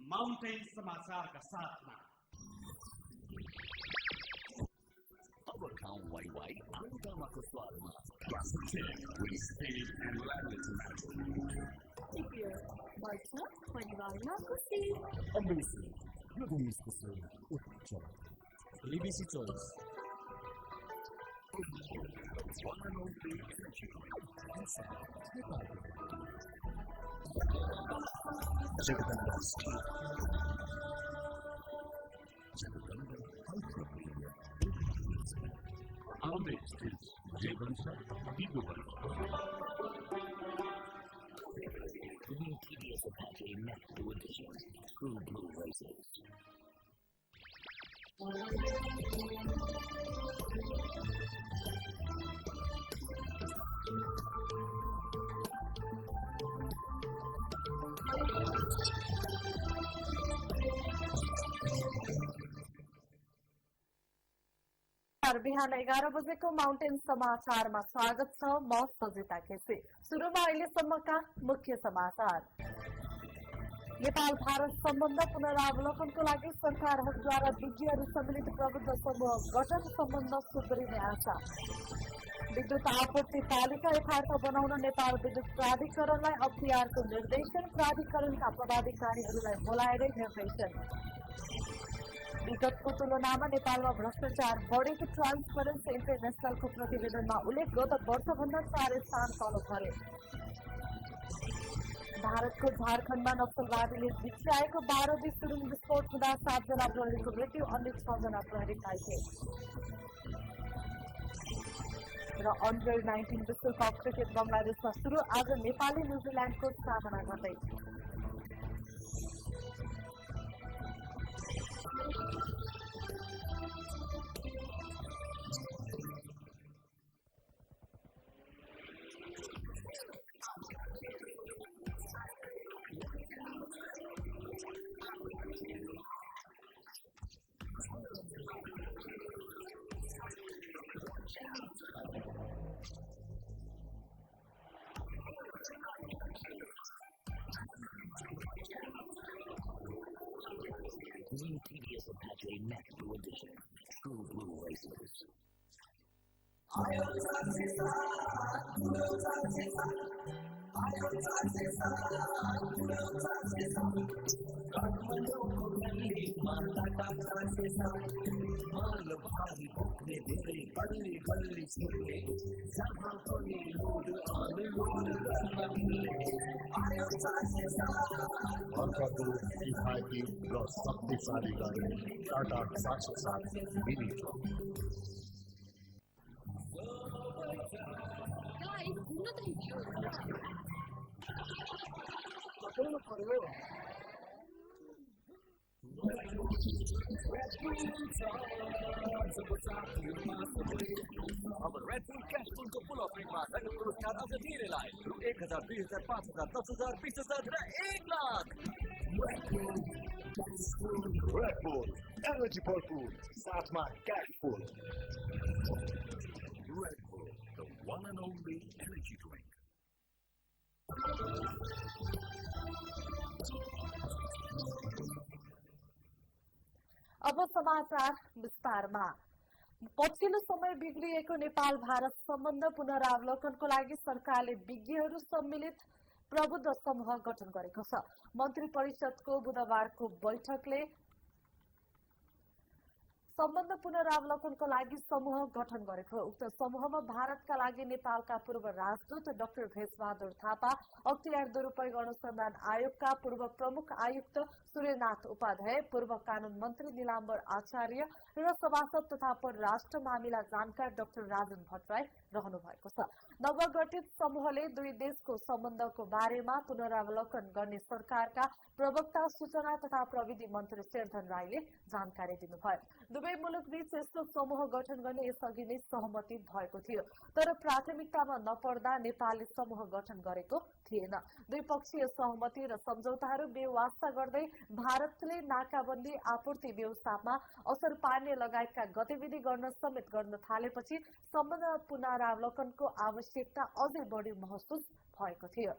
Mountain समाचार का साथ में our town YY Alabama को स्वाद में classic with speed and language magic. Barça परिवारमा खुसी Amazing. Lubię sposób uczucia. ABC Choice. One and only energy. Jagdamba Steel. Jagdamba Ultra Premium. Our next is Jagdamba Gigabyte. New TVS Apache Metro Edition. True Blue Races. बिहान 11 बजेको mountain समाचारमा स्वागत छ। म सजिता केसी। सुरुमा अहिलेसम्मका मुख्य समाचार। नेपाल भारत सम्बन्ध पुनरावलोकनको लागि सरकारहरूद्वारा विज्ञहरू सम्मिलित प्रबुद्ध समूह गठन सम्बन्ध सुध्रिने आशा। विद्युत आपूर्ति तालिका यथार्थ बनाउन नेपाल विद्युत प्राधिकरणलाई अख्तियारको निर्देशन। प्राधिकरणका पदाधिकारीहरूलाई बोलाएरै निर्देशन। विगतको तुलनामा नेपालमा भ्रष्टाचार बढेको ट्रान्सपरेन्सी इन्टरनेसनलको प्रतिवेदनमा उल्लेख। गत वर्षभन्दा 4 स्थान तल झरे। भारतको झारखण्डमा नक्सलवादीले जित्याएको 12 सुरुङ विस्फोट हुँदा 7 जना प्रहरीको मृत्यु, अन्य 6 जना प्रहरी घाइते। र अन्डर 19 विश्वकप क्रिकेट बंगलादेशमा सुरु। आज नेपालले न्युजिल्यान्डको सामना गर्दै। New TVS Apache Metro Edition. True Blue Races. अर्काको किफायती र शक्तिशाली गाडी टाटा 707 मिनी ट्रक। अब रेड बुल कैश पुलको पुल अफरिङमा नगद पुरस्कार अझ धेरै लाए। रु 1000, 2000, 5000, 10000, 20000 र 1 लाख। Red Bull, energy भरपूर, साथमा cash full. Red Bull, the one and only energy drink. अब समाचार विस्तारमा। पछिल्लो समय बिग्रिएको नेपाल भारत सम्बन्ध पुनरावलोकनको लागि सरकारले विज्ञहरू सम्मिलित प्रबुद्ध समूह गठन गरेको छ। मन्त्री परिषदको बुधबारको बैठकले सम्बन्ध पुनरावलोकनको लागि समूह गठन गरेको। उक्त समूहमा भारतका लागि नेपालका पूर्व राजदूत डाक्टर भेषबहादुर थापा, अख्तियार दुरूपयोग अनुसन्धान आयोगका पूर्व प्रमुख आयुक्त सूर्यनाथ उपाध्याय, पूर्व कानून मन्त्री निलाम्बर आचार्य र सभासद तथा परराष्ट्र मामिला जानकार डाक्टर राजन भट्टराई रहनु भएको छ। नवगठित समूहले दुई देशको सम्बन्धको बारेमा पुनरावलोकन गर्ने सरकारका प्रवक्ता सूचना तथा प्रविधि मन्त्री शेरधन राईले जानकारी दिनुभयो। दुवै मुलुकबीच यस्तो समूह गठन गर्ने यसअघि नै सहमति भएको थियो, तर प्राथमिकतामा नपर्दा नेपालले समूह गठन गरेको थिएन। द्विपक्षीय सहमति र सम्झौताहरू बेवास्ता गर्दै भारतले नाकाबन्दी, आपूर्ति व्यवस्थामा असर पार्ने लगायतका गतिविधि गर्न समेत गर्न थालेपछि सम्बन्ध पुनरावलोकनको आवश्यकता अझै बढी महसुस भएको थियो।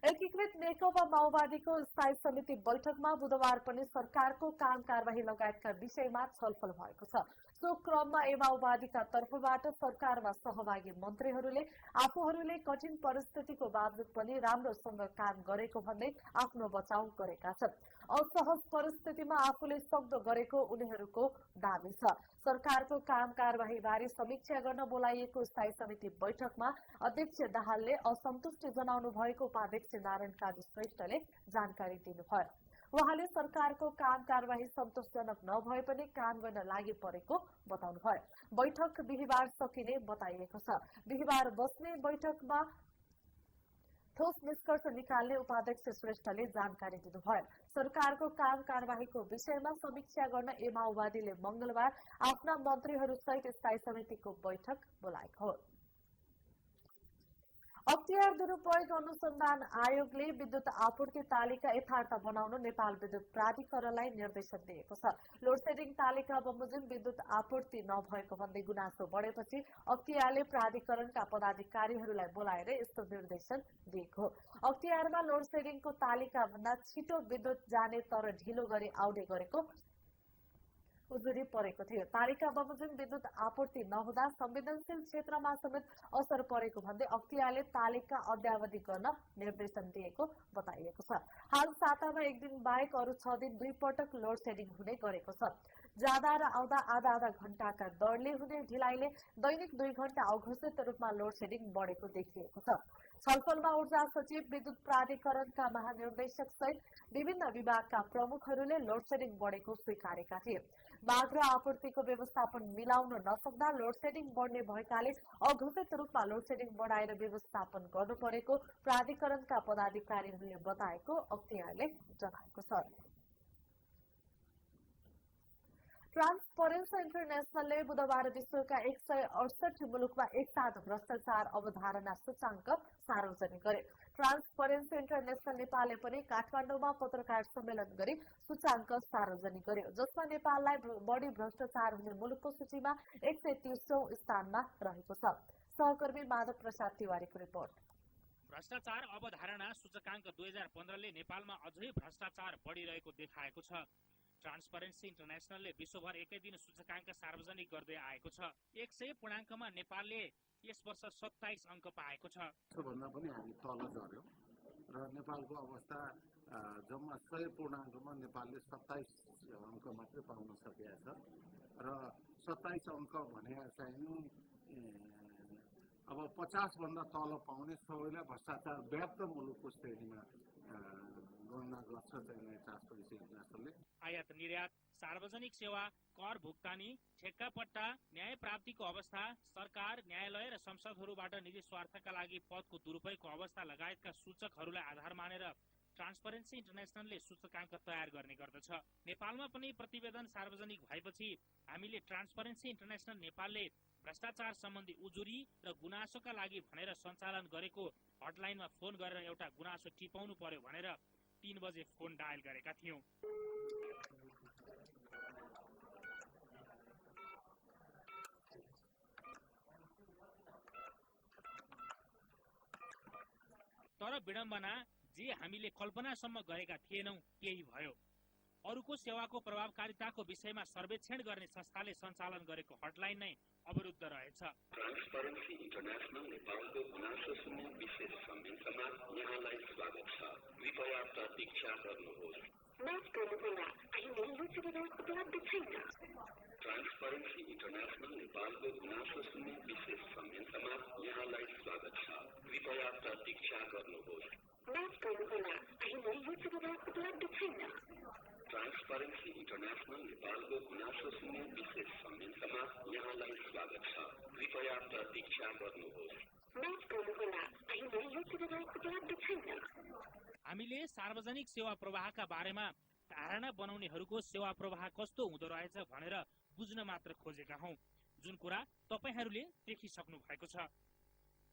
एकीकृत नेकपा माओवादीको स्थायी समिति बैठकमा बुधबार पनि सरकारको काम कारबाही लगायतका विषयमा छलफल भएको छ। सो क्रममा माओवादीका तर्फबाट सरकारमा सहभागी मन्त्रीहरूले आफूहरूले कठिन परिस्थितिको बावजुद पनि राम्रोसँग काम गरेको भन्दै आफ्नो बचाउ गरेका छन्। असहज परिस्थितिमा आफूले सक्दो गरेको उनीहरूको दावी छ। सरकारको काम कारबाही बारे समीक्षा गर्न बोलाइएको स्थायी समिति बैठकमा अध्यक्ष दाहालले असन्तुष्टि जनाउनु भएको उपाध्यक्ष नारायण काजी श्रेष्ठले जानकारी दिनुभयो। उहाँले सरकारको काम कारबाही सन्तोषजनक नभए पनि काम गर्न लागि परेको बताउनुभयो। बैठक बिहिबार सकिने बताइएको छ। बिहिबार बस्ने बैठकमा ठोस निष्कर्ष निकाल्ने उपाध्यक्ष श्रेष्ठले जानकारी दिनुभयो। सरकारको काम कारबाहीको विषयमा समीक्षा गर्न माओवादीले मंगलबार आफ्ना मन्त्रीहरूसहित स्थायी समितिको बैठक बोलाएको हो। अख्तियार दुरूपयोग अनुसन्धान आयोगले विद्युत आपूर्ति तालिका यथार्थ बनाउन नेपाल विद्युत प्राधिकरणलाई निर्देशन दिएको छ। लोडसेडिङ तालिका बमोजिम विद्युत आपूर्ति नभएको भन्दै गुनासो बढेपछि अख्तियारले प्राधिकरणका पदाधिकारीहरूलाई बोलाएर यस्तो निर्देशन दिएको हो। अख्तियारमा लोडसेडिङको तालिका भन्दा छिटो विद्युत जाने तर ढिलो गरी आउने गरेको उजुरी परेको थियो। तालिका बमोजिम विद्युत आपूर्ति नहुँदा संवेदनशील क्षेत्रमा समेत असर परेको भन्दै अख्तियारले तालिका अद्यावधि गर्न निर्देशन दिएको बताइएको छ। हाल सातामा एक दिन बाहेक अरू 6 दिन 2 पटक लोड सेडिङ हुने गरेको छ। जाँदा र आउँदा आधा घण्टाका दरले हुने ढिलाइले दैनिक 2 घण्टा अघोषित रूपमा लोड सेडिङ बढेको देखिएको छ। छलफलमा ऊर्जा सचिव, विद्युत प्राधिकरणका महानिर्देशक सहित विभिन्न विभागका प्रमुखहरूले लोड सेडिङ बढेको स्वीकारेका थिए। माग र आपूर्तिको व्यवस्थापन मिलाउन नसक्दा लोड सेडिङ बढ्ने भएकाले अघोषित रूपमा लोड सेडिङ बढाएर व्यवस्थापन गर्नु परेको प्राधिकरणका पदाधिकारीहरूले बताएको अख्तियारले जनाएको छ। ट्रान्सपरेन्सी इन्टरनेशनलले बुधबार विश्वका 168 मुलुकमा एकसाथ भ्रष्टाचार अवधारणा सूचाङ्क सार्वजनिक गर्यो। ट्रान्सपरेन्सी इन्टरनेशनल नेपालले पनि काठमाडौँमा पत्रकार सम्मेलन गरी सूचाङ्क सार्वजनिक गर्यो, जसमा नेपाललाई बढी भ्रष्टाचार हुने मुलुकको सूचीमा 130औं स्थानमा रहेको छ। सहकर्मी माधव प्रसाद तिवारीको रिपोर्ट। भ्रष्टाचार अवधारणा सूचकाङ्क 2015 ले नेपालमा अझै भ्रष्टाचार बढिरहेको देखाएको छ। ट्रान्सपरेन्सी इन्टरनेशनलले विश्वभर एकै दिन सूचकाङ्क सार्वजनिक गर्दै आएको छ। 100 पूर्णाङ्कमा नेपालले यस वर्ष 27 अङ्क पाएको छ। भन्दा पनि हामी तल झर्यौं र नेपालको अवस्था जम्मा 100 पूर्णाङ्कमा नेपालले 27 अङ्क मात्रै पाउन सकेको छ र 27 अङ्क भने चाहिँ अब 50 भन्दा तल पाउने सबैलाई भ्रष्टाचार व्याप्त मुलुकको श्रेणीमा गणना गर्छ चाहिँ ट्रान्सपरेन्सी इन्टरनेशनलले। आयात निर्यात, सार्वजनिक सेवा, कर भुक्तानी, ठेक्का पट्टा, न्याय प्राप्तिको अवस्था, सरकार, न्यायालय र संसदहरूबाट निजी स्वार्थका लागि पदको दुरुपयोगको अवस्था लगायतका सूचकहरूलाई आधार मानेर ट्रान्सपरेन्सी इन्टरनेशनलले सूचकाङ्क तयार गर्ने गर्दछ। नेपालमा पनि प्रतिवेदन सार्वजनिक भएपछि हामीले ट्रान्सपरेन्सी इन्टरनेशनल नेपालले भ्रष्टाचार सम्बन्धी उजुरी र गुनासोका लागि भनेर सञ्चालन गरेको हटलाइनमा फोन गरेर एउटा गुनासो टिपाउनु पर्यो भनेर 3 बजे फोन डायल गरेका थियौं। तर विडम्बना, जे हामीले कल्पनासम्म गरेका थिएनौं त्यही भयो। अरूको सेवाको प्रभावकारिताको विषयमा सर्वेक्षण गर्ने संस्थाले सञ्चालन गरेको हटलाइन नै अवरुद्ध रहेछ। ट्रान्सपरेन्सी इन्टरनेशनल नेपालको गुनासो सुन्ने विशेष सम्मेलनमा यहाँलाई स्वागत छ। कृपया प्रतीक्षा गर्नुहोस्। माफ गर्नुहोला, अहिले यो सुविधा उपलब्ध छैन। ट्रान्सपरेन्सी इन्टरनेशनल नेपालको गुनासो सुन्ने विशेष सम्मेलनमा यहाँलाई स्वागत छ। कृपया प्रतीक्षा गर्नुहोस्। माफ गर्नुहोला, अहिले यो सुविधा उपलब्ध छैन। ट्रान्सपरेन्सी इन्टरनेशनल नेपालको गुनासो सुन्ने विशेष सम्मेलनमा यहाँलाई स्वागत छ। कृपया प्रतीक्षा गर्नुहोस्। माफ गर्नुहोला, अहिले यो सुविधा उपलब्ध छैन। हामीले सार्वजनिक सेवा प्रवाहका बारेमा धारणा बनाउनेहरूको सेवा प्रवाह कस्तो हुँदो रहेछ भनेर बुझ्न मात्र खोजेका हौं, जुन कुरा तपाईहरूले देखिसक्नु भएको छ।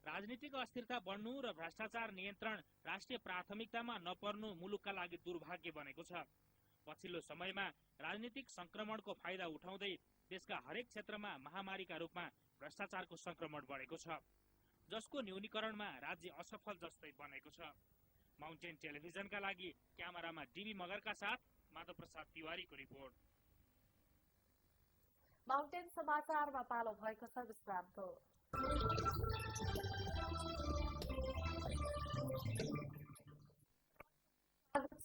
राजनीतिक अस्थिरता बढ्नु र भ्रष्टाचार नियन्त्रण राष्ट्रिय प्राथमिकतामा नपर्नु मुलुकका लागि दुर्भाग्य बनेको छ। पछिल्लो समयमा राजनीतिक संक्रमणको फाइदा उठाउँदै देशका हरेक क्षेत्रमा महामारीका रूपमा भ्रष्टाचारको संक्रमण बढेको छ, जसको न्यूनीकरणमा राज्य असफल जस्तै बनेको छ। माउन्टेन टेलिभिजनका लागि क्यामेरामा डीबी मगरका साथ माधव प्रसाद तिवारीको रिपोर्ट। माउन्टेन समाचारमा पालो भएको छ विश्रामको।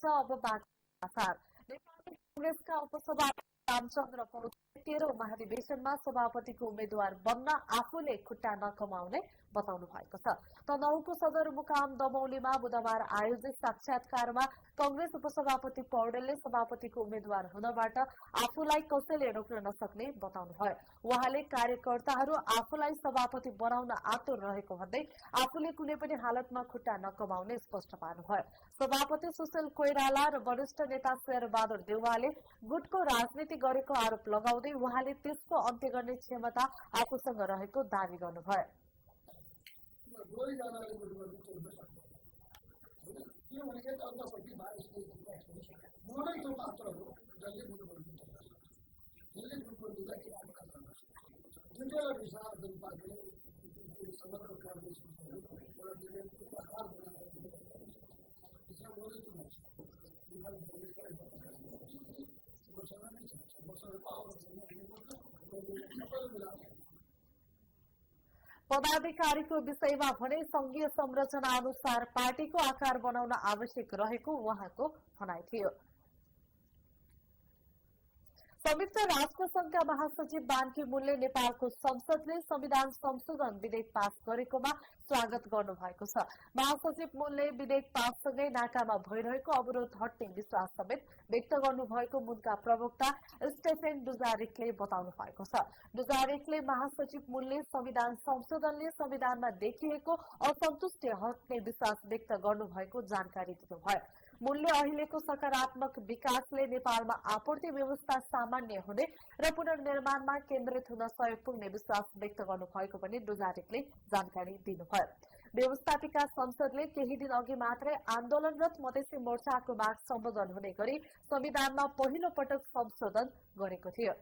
अब नेपाली कांग्रेसका उपसभापति रामचन्द्र पौडेलले 13औं महाधिवेशनमा सभापतिको उम्मेद्वार बन्न आफूले खुट्टा नकमाउने बताउनु भएको छ। तनहुँको सदरमुकाम दमौलीमा बुधबार आयोजित साक्षात्कारमा कांग्रेस उपसभापति पौडेलले सभापतिको उम्मेद्वार हुनबाट आफूलाई कसैले रोक्न नसक्ने बताउनुभयो। उहाँले कार्यकर्ताहरू आफूलाई सभापति बनाउन आतुर रहेको भन्दै आफूले कुनै पनि हालतमा खुट्टा नकमाउने स्पष्ट पार्नुभयो। सभापति सुशील कोइराला र वरिष्ठ नेता शेरबहादुर देउवाले गुटको राजनीति गरेको आरोप लगाउँदै उहाँले त्यसको अन्त्य गर्ने क्षमता आफूसँग रहेको दावी गर्नुभयो। पदाधिकारीको विषयमा भने संघीय संरचना अनुसार पार्टीको आकार बनाउन आवश्यक रहेको उहाँको भनाइ थियो। संयुक्त राष्ट्र संघका महासचिव बान की मुनले नेपालको संसदले संविधान संशोधन विधेयक पास गरेकोमा स्वागत गर्नुभएको छ। महासचिव मुनले विधेयक पाससँगै नाकामा भइरहेको अवरोध हट्ने विश्वास समेत व्यक्त गर्नुभएको मुनका प्रवक्ता स्टेफेन डुजारिकले बताउनु भएको छ। डुजारिकले महासचिव मुनले संविधान संशोधनले संविधानमा देखिएको असन्तुष्टि हट्ने विश्वास व्यक्त गर्नुभएको जानकारी दिनुभयो। मुनले अहिलेको सकारात्मक विकासले नेपालमा आपूर्ति व्यवस्था सामान्य हुने र पुनर्निर्माणमा केन्द्रित हुन सहयोग पुग्ने विश्वास व्यक्त गर्नुभएको पनि डुजारिकले जानकारी दिनुभयो। व्यवस्थापिका संसदले केही दिन अघि मात्रै आन्दोलनरत मधेसी मोर्चाको माग सम्बोधन हुने गरी संविधानमा पहिलो पटक संशोधन गरेको थियो।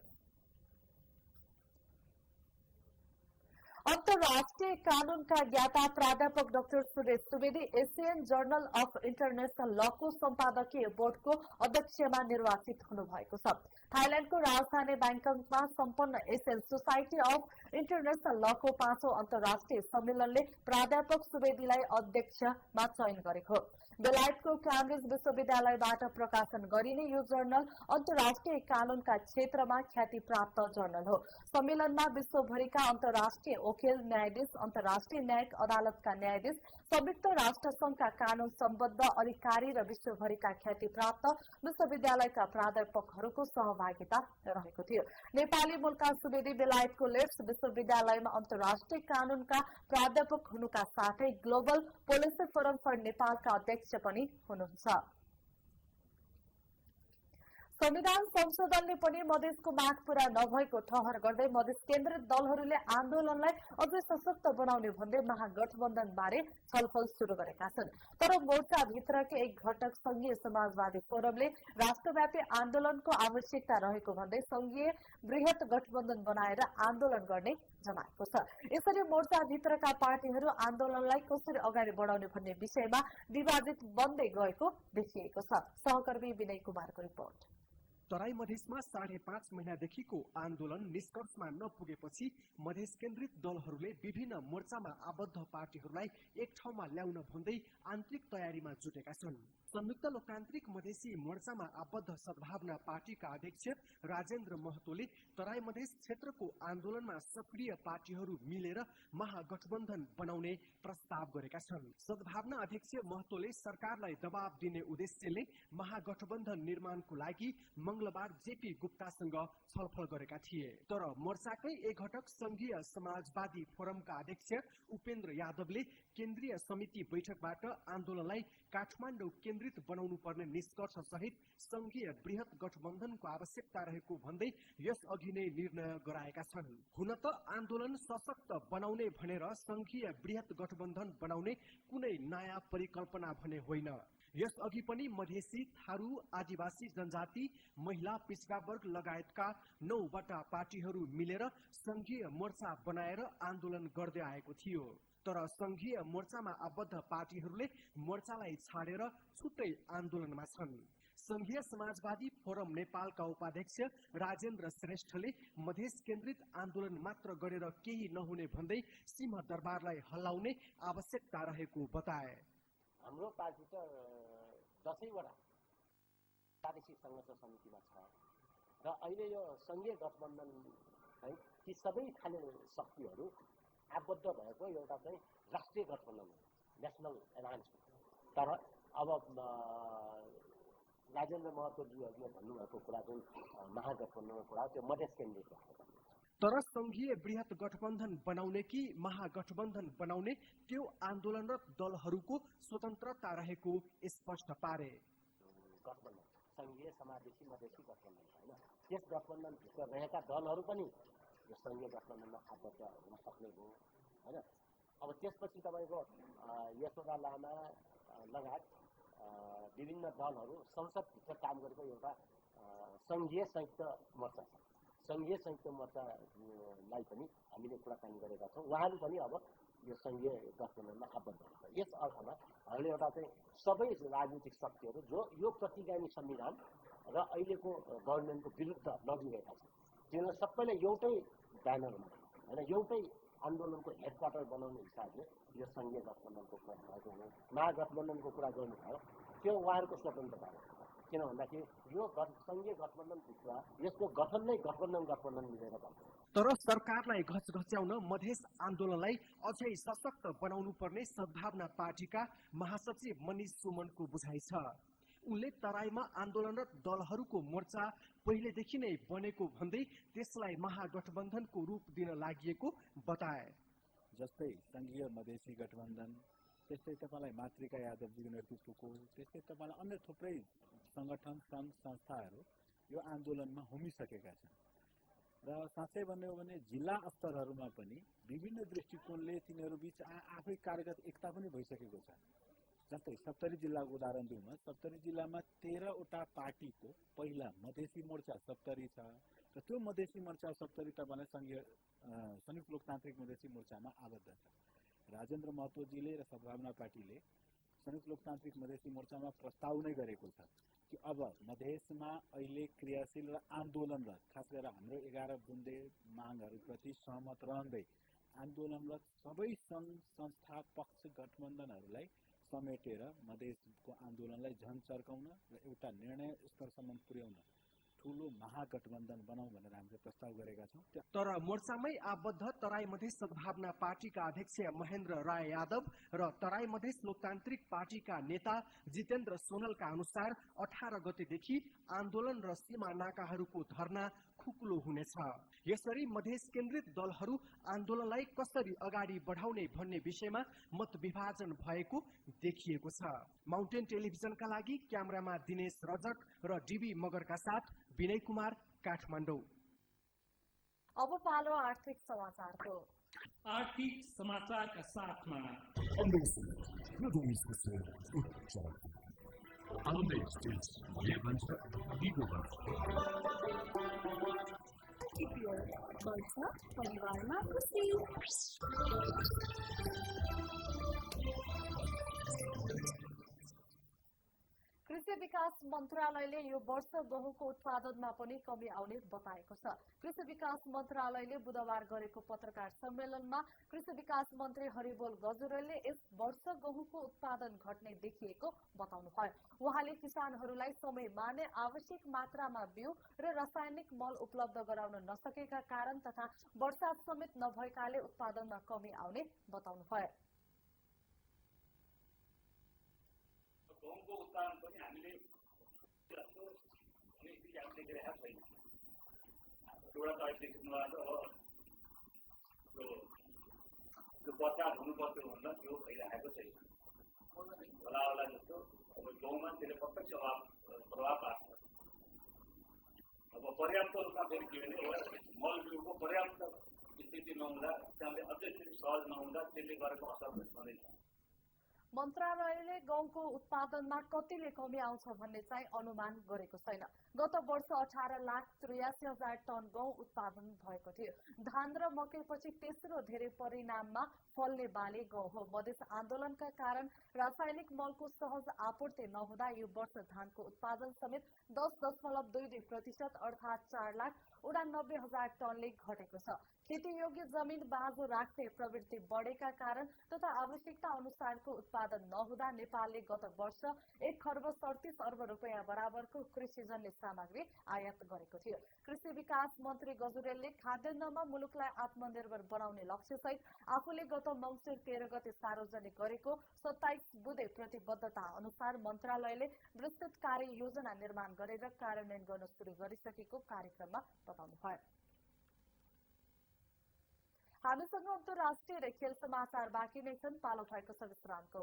अन्तर्राष्ट्रिय कानूनका ज्ञाता प्राध्यापक doctor Suresh Subedi Asian journal of international लको सम्पादकीय बोर्डको अध्यक्षमा निर्वाचित हुनुभएको छ। थाइल्याण्डको राजधानी ब्याङ्ककमा सम्पन्न एशियन सोसाइटी अफ इन्टरनेशनल लको 5औं अन्तर्राष्ट्रिय सम्मेलनले प्राध्यापक सुवेदीलाई अध्यक्षमा चयन गरेको हो। बेलायतको क्याम्ब्रिज विश्वविद्यालयबाट प्रकाशन गरिने यो जर्नल अन्तर्राष्ट्रिय कानूनका क्षेत्रमा ख्याति प्राप्त जर्नल हो। सम्मेलनमा विश्वभरिका अन्तर्राष्ट्रिय वकिल, न्यायाधीश, अन्तर्राष्ट्रिय न्यायिक अदालतका न्यायाधीश, संयुक्त राष्ट्र संघका कानून सम्बद्ध अधिकारी र विश्वभरिका ख्याति प्राप्त विश्वविद्यालयका प्राध्यापकहरूको सहभागिता रहेको थियो। नेपाली मूलका सुवेदी बेलायतको लेड्स विश्वविद्यालयमा अन्तर्राष्ट्रिय कानूनका प्राध्यापक हुनुका साथै ग्लोबल पोलिसी फोरम फर नेपालका अध्यक्ष पनि हुनुहुन्छ। संविधान संशोधनले पनि मधेसको माग पूरा नभएको ठहर गर्दै मधेस केन्द्रित दलहरूले आन्दोलनलाई अझै सशक्त बनाउने भन्दै महागठबन्धन बारे छलफल शुरू गरेका छन्। तर मोर्चाभित्रकै एक घटक संघीय समाजवादी फोरमले राष्ट्रव्यापी आन्दोलनको आवश्यकता रहेको भन्दै संघीय वृहत गठबन्धन बनाएर आन्दोलन गर्ने जनाएको छ। यसरी मोर्चाभित्रका पार्टीहरू आन्दोलनलाई कसरी अगाडि बढाउने भन्ने विषयमा विभाजित बन्दै गएको देखिएको छ। सहकर्मी विनय कुमारको रिपोर्ट। तराई मधेसमा 5.5 महिनादेखिको आन्दोलन निष्कर्षमा नपुगेपछि मधेस केन्द्रित दलहरूले विभिन्न मोर्चामा आबद्ध पार्टीहरूलाई एक ठाउँमा ल्याउन भन्दै आन्तरिक तयारीमा जुटेका छन्। संयुक्त लोकतान्त्रिक मधेसी मोर्चामा आबद्ध सद्भावना पार्टीका अध्यक्ष राजेन्द्र महतोले तराई मधेस क्षेत्रको आन्दोलनमा सक्रिय पार्टीहरू मिलेर महागठबन्धन बनाउने प्रस्ताव गरेका छन्। सद्भावना अध्यक्ष महतोले सरकारलाई दबाव दिने उद्देश्यले महागठबन्धन निर्माणको लागि मंगलबार जेपी गुप्तासँग छलफल गरेका थिए। तर मोर्चाकै एक घटक संघीय समाजवादी फोरमका अध्यक्ष उपेन्द्र यादवले केन्द्रीय समिति बैठकबाट आन्दोलनलाई काठमाडौँ केन्द्रित बनाउनु पर्ने निष्कर्ष सहित संघीय बृहत गठबन्धनको आवश्यकता रहेको भन्दै यस अघि नै निर्णय गराएका छन्। हुन त आन्दोलन सशक्त बनाउने भनेर संघीय बृहत गठबन्धन बनाउने कुनै नयाँ परिकल्पना भने होइन। यस अघि पनि मधेसी, थारू, आदिवासी जनजाति, महिला, पिछडा वर्ग लगायतका 9वटा पार्टीहरू मिलेर संघीय मोर्चा बनाएर आन्दोलन गर्दै आएको थियो। तर संघीय मोर्चामा आबद्ध पार्टीहरूले मोर्चालाई छाडेर छुट्टै आन्दोलनमा छन्। संघीय समाजवादी फोरम नेपालका उपाध्यक्ष राजेन्द्र श्रेष्ठले मधेस केन्द्रित आन्दोलन मात्र गरेर केही नहुने भन्दै सिंहदरबारलाई हल्लाउने आवश्यकता रहेको बताए। हाम्रो पार्टी त 10वटा प्रादेशिक संघर्ष समितिमा छ र अहिले यो संघीय गठबन्धन है ती सबै खाले शक्तिहरू आबद्ध भएको एउटा चाहिँ राष्ट्रिय गठबन्धन हो, नेसनल एलायन्स। तर अब राजेन्द्र महतोजीहरूले भन्नुभएको कुरा चाहिँ महागठबन्धनको कुरा त्यो मधेस केन्द्रित भएको। तर संघीय बृहत गठबन्धन बनाउने कि महागठबन्धन बनाउने त्यो आन्दोलनरत दलहरूको स्वतन्त्रता रहेको स्पष्ट पारे। गठबन्धन संघीय समावेशी मधेसी गठबन्धन होइन, त्यस गठबन्धनभित्र रहेका दलहरू पनि यो संघीय गठबन्धनमा आबद्ध हुन सक्ने हो होइन। अब त्यसपछि तपाईँको यशोदा लामा लगायत विभिन्न दलहरू संसदभित्र काम गरेको एउटा संघीय संयुक्त मोर्चा छ। संघीय संयुक्त मोर्चालाई पनि हामीले कुराकानी गरेका छौँ। उहाँहरू पनि अब यो संघीय गठबन्धनमा आबद्ध हुन्छ। यस अर्थमा हामीले एउटा चाहिँ सबै राजनीतिक शक्तिहरू जो यो प्रतिगामी संविधान र अहिलेको गभर्मेन्टको विरुद्ध लडिरहेका छन् तिनीहरू सबैले एउटै ब्यानरमा होइन एउटै आन्दोलनको हेडक्वार्टर बनाउने हिसाबले यो संघीय गठबन्धनको कुरा भएको हो। महागठबन्धनको कुरा गर्नुभयो त्यो उहाँहरूको स्वतन्त्रता हो। किन भन्दाखेरि यो संघीय गठबन्धनभित्र यसको गठन नै गठबन्धन मिलेर बन्छ। तर सरकारलाई घचघच्याउन मधेस आन्दोलनलाई अझै सशक्त बनाउनु पर्ने सद्भावना पार्टीका महासचिव मनिष सुमनको बुझाइ छ। उनले तराईमा आन्दोलनरत दलहरूको मोर्चा पहिलेदेखि नै बनेको भन्दै त्यसलाई महागठबन्धनको रूप दिन लागि बताए। जस्तै संघीय मधेसी गठबन्धन, त्यस्तै तपाईँलाई मातृका यादवजीको नेतृत्वको, त्यस्तै तपाईँलाई अन्य थुप्रै संगठन सङ्घ संस्थाहरू यो आन्दोलनमा होमिसकेका छन्। र साँच्चै भन्ने हो भने जिल्ला स्तरहरूमा पनि विभिन्न दृष्टिकोणले तिनीहरू बीच आफै कार्यगत एकता पनि भइसकेको छ। जस्तै सप्तरी जिल्लाको उदाहरण दिउँ, सप्तरी जिल्लामा 13वटा पार्टीको पहिला मधेसी मोर्चा सप्तरी छ र त्यो मधेसी मोर्चा सप्तरी तपाईँलाई संयुक्त लोकतान्त्रिक मधेसी मोर्चामा आबद्ध छ। राजेन्द्र महतोजीले र सद्भावना पार्टीले संयुक्त लोकतान्त्रिक मधेसी मोर्चामा प्रस्ताव नै गरेको छ कि अब मधेसमा अहिले क्रियाशील र आन्दोलनरत खास गरेर हाम्रो 11 बुन्दे मागहरूप्रति सहमत रहँदै आन्दोलनरत सबै सङ्घ संस्था पक्ष गठबन्धनहरूलाई समेटेर मधेसको आन्दोलनलाई झन चर्काउन र एउटा निर्णय स्तरसम्म पुर्याउन ठूलो महागठबन्धन बनाऊ भनेर हामीले प्रस्ताव गरेका छौँ। तर मोर्चामै आबद्ध तराई मधेस सद्भावना पार्टीका अध्यक्ष महेन्द्र राय यादव र तराई मधेस लोकतान्त्रिक पार्टीका नेता जितेन्द्र सोनलका अनुसार 18 गतेदेखि आन्दोलन र सीमा नाकाहरूको धरना खुकुलो हुनेछ। यसरी मधेस केन्द्रित दलहरू आन्दोलनलाई कसरी अगाडि बढाउने भन्ने विषयमा मत विभाजन भएको देखिएको छ। माउन्टेन टेलिभिजनका लागि क्यामेरामा दिनेश रजक र डीबी मगरका साथ विनय कुमार, काठमाडौँ। अब पालो आर्थिक समाचारको। आर्थिक समाचारका साथमा परिवारमा खुसी। कृषि विकास मन्त्रालयले यो वर्ष गहुँको उत्पादनमा पनि कमी आउने बताएको छ। कृषि विकास मन्त्रालयले बुधबार गरेको पत्रकार सम्मेलनमा कृषि विकास मन्त्री हरिबोल गजुरेलले यस वर्ष गहुँको उत्पादन घट्ने देखिएको बताउनुभयो। उहाँले किसानहरूलाई समयमा नै आवश्यक मात्रामा बिउ र रासायनिक मल उपलब्ध गराउन नसकेका कारण तथा वर्षा समेत नभएकाले उत्पादनमा कमी आउने बताउनुभयो। गहुँको उत्पादन पनि हामीले स्थिति हामी देखिरहेका छैन। एउटा त अहिले देख्नुभएको अब त्यो बचाव हुनुपर्थ्यो भन्दा त्यो भइरहेको छैन। होला होला जस्तो अब गाउँमा त्यसले प्रत्यक्ष प्रभाव पार्छ। अब पर्याप्त रूपमा फेरि के भने मल बिउको पर्याप्त स्थिति नहुँदा त्यहाँले अझै सहज नहुँदा त्यसले गरेको असर हुँदैन। मन्त्रालयले गहुँको उत्पादनमा कतिले कमी आउँछ भन्ने चाहिँ अनुमान गरेको छैन। गत वर्ष 18,83,000 टन गहुँ उत्पादन भएको थियो। धान र मकैपछि तेस्रो धेरै परिणाममा फल्ने बाली गहुँ हो। मधेस आन्दोलनका कारण रासायनिक मलको सहज आपूर्ति नहुँदा यो वर्ष धानको उत्पादन समेत 10.22% अर्थात् 4,89,000 टनले घटेको छ। खेती योग्य जमिन बाँझो राख्ने प्रवृत्ति बढेका कारण तथा आवश्यकता अनुसारको उत्पादन नहुँदा नेपालले गत वर्ष 1,37 अर्ब रुपियाँ बराबरको कृषिजन्य सामग्री आयात गरेको थियो। कृषि विकास मन्त्री गजुरेलले खाद्यान्नमा मुलुकलाई आत्मनिर्भर बनाउने लक्ष्यसहित आफूले गत मङ्सिर 13 गते सार्वजनिक गरेको 27 बुँदे प्रतिबद्धता अनुसार मन्त्रालयले विस्तृत कार्य योजना निर्माण गरेर कार्यान्वयन गर्न सुरु गरिसकेको कार्यक्रममा बताउनुभयो। हामीसँग अन्तर्राष्ट्रिय र खेल समाचार बाँकी नै छन्। पालो भएको छ विश्रामको।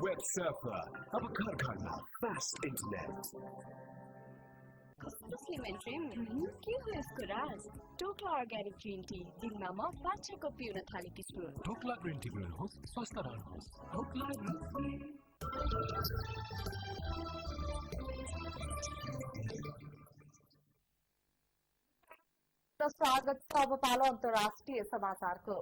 Web Surfer, अब घर घरमा fast internet. के हो यसको राज? टोक्ला अर्ग्यानिक ग्रिन टी दिनमा म 5-6 कप पिउन थालेकी छु। टोक्ला ग्रिन टी पिउनुहोस्, स्वस्थ रहनुहोस्। Tokla green tea. स्वागत छ। अब पालो अन्तर्राष्ट्रिय समाचारको।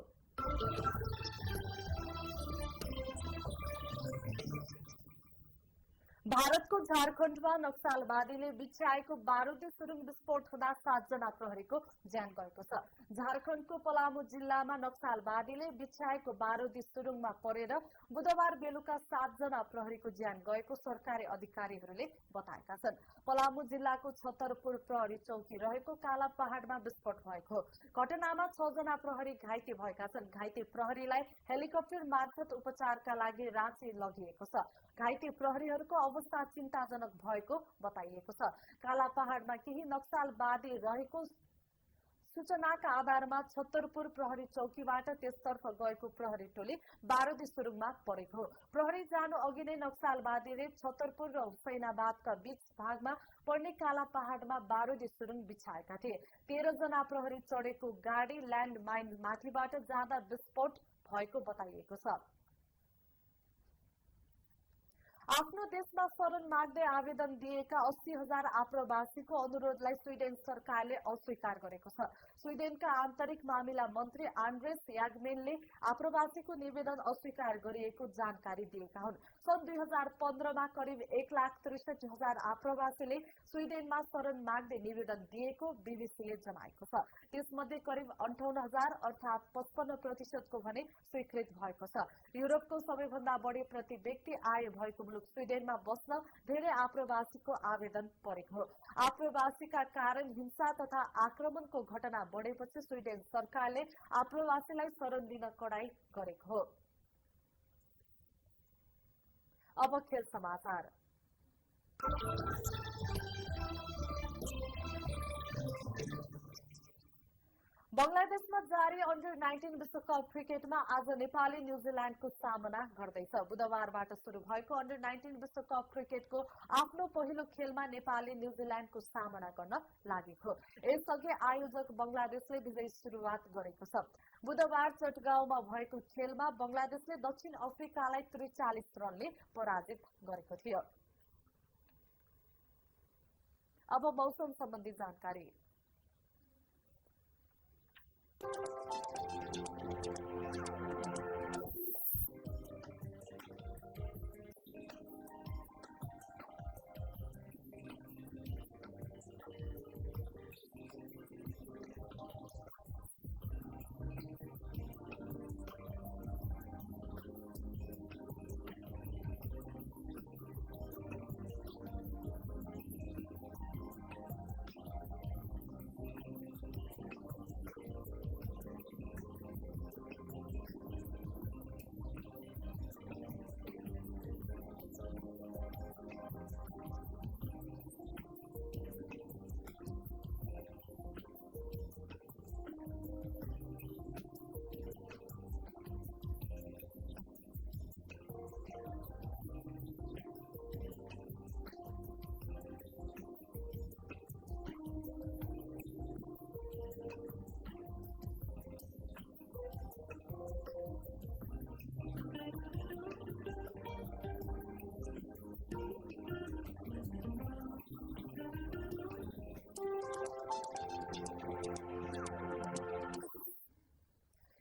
भारतको झारखण्डमा नक्सलवादीले बिछ्याएको बारुदी सुरुङ विस्फोट हुँदा 7 जना प्रहरीको ज्यान गएको छ। झारखण्डको पलामु जिल्लामा नक्सलवादीले बिछ्याएको बारुदी सुरुङमा परेर बुधबार बेलुका 7 जना प्रहरीको ज्यान गएको सरकारी अधिकारीहरूले बताएका छन्। पलामु जिल्लाको छतरपुर प्रहरी चौकी रहेको काला पहाडमा विस्फोट भएको हो। घटनामा 6 जना प्रहरी घाइते भएका छन्। घाइते प्रहरीलाई हेलिकप्टर मार्फत उपचारका लागि राँची लगिएको छ। घाइते प्रहरीहरूको अवस्था चिन्ताजनक भएको बताइएको छ। काला पहाडमा केही नक्सलवादी रहेको सूचनाका आधारमा छतरपुर प्रहरी चौकीबाट त्यसतर्फ गएको प्रहरी टोली बारुदी सुरुङमा परेको हो। प्रहरी जानु अघि नै नक्सलवादीले छतरपुर र हुसैनाबादका बीच भागमा पर्ने काला पहाडमा बारुदी सुरुङ बिछाएका थिए। 13 जना प्रहरी चढेको गाडी ल्यान्ड माइन माथिबाट जाँदा विस्फोट भएको बताइएको छ। आफ्नो देशमा शरण माग्दै आवेदन दिएका 80,000 आप्रवासीको अनुरोधलाई स्विडेन सरकारले अस्वीकार गरेको छ। स्विडेनका आन्तरिक मामिला मन्त्री आन्ड्रेस यागमेनले आप्रवासीको निवेदन अस्वीकार गरिएको जानकारी दिएका हुन्। सन् 2015मा करिब 1,63,000 आप्रवासीले स्विडेनमा शरण माग्दै निवेदन दिएको बीबीसीले जनाएको छ। त्यसमध्ये करिब 58,000 अर्थात् 55% को भने स्वीकृत भएको छ। युरोपको सबैभन्दा बढी प्रति व्यक्ति आय भएको मुलुक स्विडेनमा बस्न धेरै आप्रवासीको आवेदन परेको हो। आप्रवासीका कारण हिंसा तथा आक्रमणको घटना बढेपछि स्विडेन सरकारले आप्रवासीलाई शरण दिन कडाई गरेको हो। अब खेल समाचार। बंगलादेशमा जारी अन्डर 19 विश्वकप क्रिकेटमा आज नेपालले न्यूजील्याण्डको सामना गर्दैछ। बुधबारबाट सुरु भएको अन्डर 19 विश्वकप क्रिकेटको आफ्नो पहिलो खेलमा नेपालले न्यूजील्याण्डको सामना गर्न लागेको हो। यसअघि आयोजक बंगलादेशले विजयी सुरुवात गरेको छ। बुधबार चटगाउँमा भएको खेलमा बंगलादेशले दक्षिण अफ्रिकालाई 43 रनले पराजित गरेको थियो। अब मौसम सम्बन्धी जानकारी।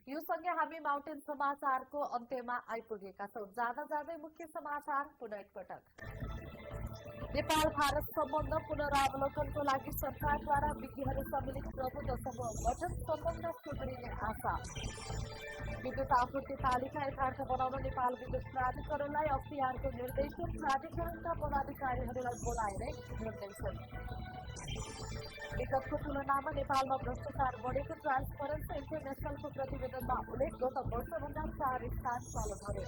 यो सँगै हामी माउन्टेन समाचारको अन्त्यमा आइपुगेका छौं। जाँदै मुख्य समाचार पुनः एकपटक। नेपाल भारत सम्बन्ध पुनरावलोकनको लागि सरकारद्वारा विज्ञहरू सम्मिलित प्रबुद्ध समूह गठन, सम्बन्ध सुध्रिने आशा। विद्युत आपूर्ति तालिका यथार्थ बनाउन नेपाल विद्युत प्राधिकरणलाई अख्तियारको निर्देशन, प्राधिकरणका पदाधिकारीहरूलाई बोलाएर निर्देशन। विगतको तुलनामा नेपालमा भ्रष्टाचार बढेको ट्रान्सपरेन्सी इन्टरनेसनलको प्रतिवेदनमा उल्लेख। गत वर्षभन्दा 4 स्थान तल झरे।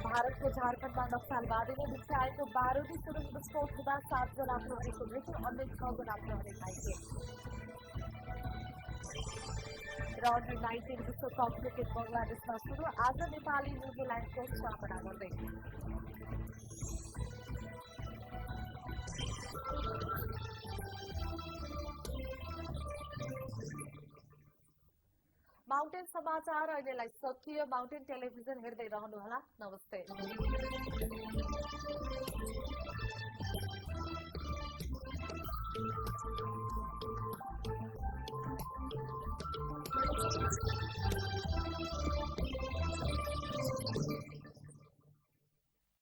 भारतको झारखण्डमा नक्सलवादीले बिछ्याएको बारुदी सुरुङ विस्फोट हुँदा 7 जना प्रहरीको मृत्यु, अन्य 6 जना प्रहरी घाइते। र अन्डर-19 विश्वकप क्रिकेट बंगलादेशमा सुरु। आज नेपाली न्युजिल्यान्डको सामना गर्दै। माउन्टेन समाचार अहिलेलाई सकियो। माउन्टेन टेलिभिजन हेर्दै रहनुहोला। नमस्ते।